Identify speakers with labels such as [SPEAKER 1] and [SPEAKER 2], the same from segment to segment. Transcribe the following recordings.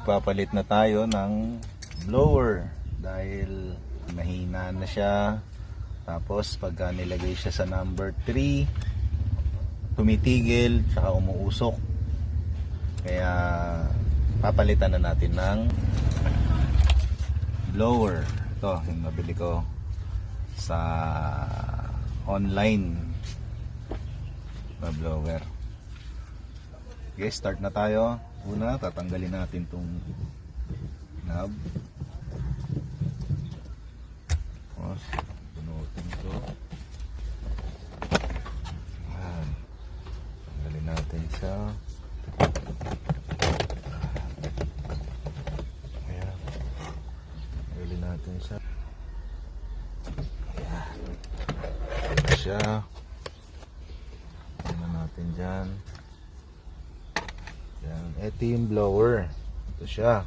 [SPEAKER 1] Magpapalit na tayo ng blower dahil mahina na siya. Tapos pagka nilagay siya sa number 3, tumitigil tsaka umuusok. Kaya papalitan na natin ng blower. Ito yung nabili ko sa online na blower. Okay, start na tayo. Una, tatanggalin natin itong knob. Tapos, punutin ito. Ayan. Tanggalin natin siya. Ayan. Tanggalin natin siya. Ayan. Ito siya. Tingnan natin dyan. Yan, ito yung blower. Ito siya.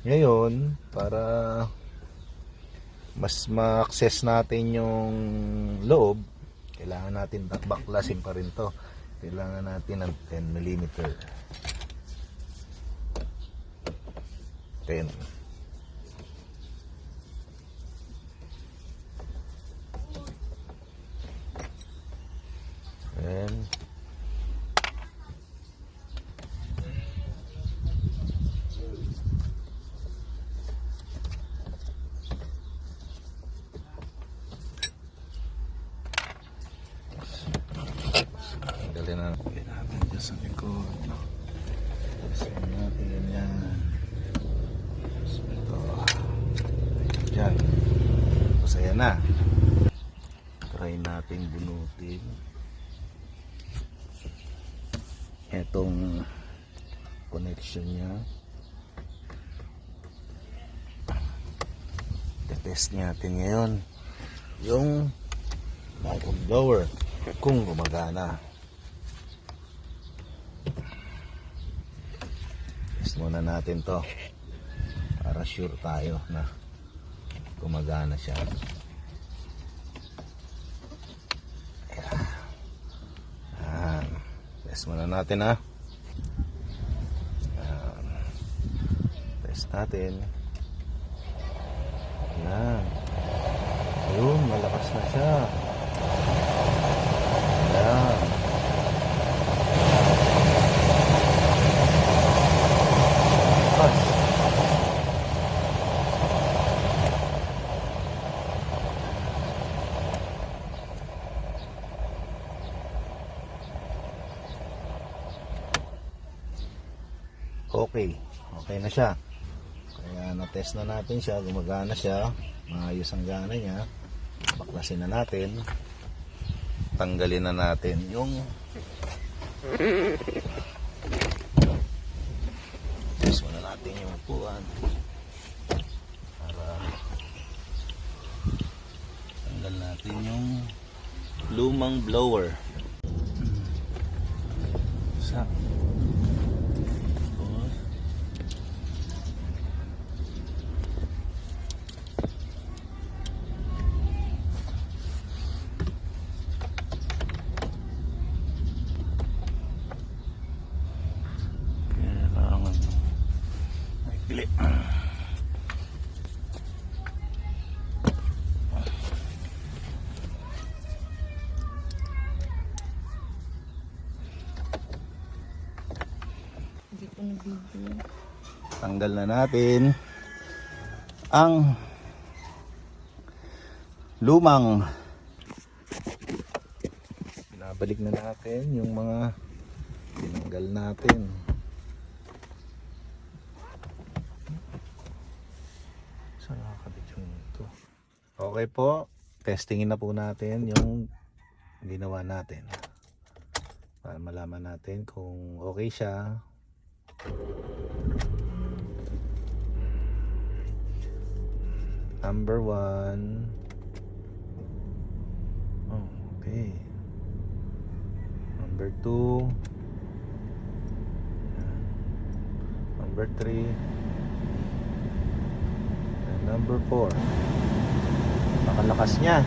[SPEAKER 1] Ngayon, para mas ma-access natin yung loob, kailangan natin baklasin pa rin to. Kailangan natin ng 10mm. 10. Then tanggalin natin dyan sa likod. Tanggalin natin yan. Ito. Dyan. Tapos ayan na. Try natin bunutin etong connection nya. Test natin ngayon yung microblower kung gumagana. Test muna natin to para sure tayo na gumagana siya. Ayan. Test muna natin ha. Ayan. Test natin. Ayan. Ayun, malakas na siya. Ayan. Malakas. Okay. Okay na siya. Kaya na-test na natin siya. Gumagana siya. Maayos ang gana niya. Baklasin na natin. Tanggalin na natin yung test muna natin yung upuan para tanggal natin yung lumang blower. Sa pili.
[SPEAKER 2] Hindi ko nabibili.
[SPEAKER 1] Tanggal na natin ang lumang. Binabalik na natin yung mga tinanggal natin. Okay po, testingin na po natin yung ginawa natin para malaman natin kung okay siya. Number 1. Oh, okay. Number 2. Number 3. And number 4. Nakalakas niya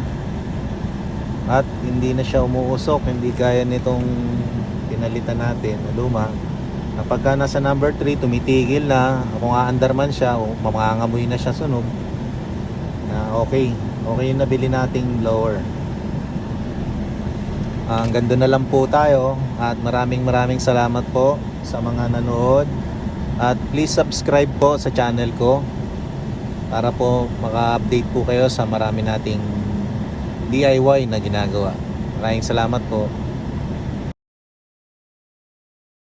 [SPEAKER 1] at hindi na siya umuusok, hindi gaya nitong pinalitan natin na luma Kapag ka nasa number 3, tumitigil na. Kung aandar man siya, o mamangamoy na siya sunog, okay yung nabili nating blower. Hanggang doon na lang po tayo. At maraming salamat po sa mga nanood. At please subscribe po sa channel ko para po maka-update po kayo sa marami nating DIY na ginagawa. Maraming salamat po.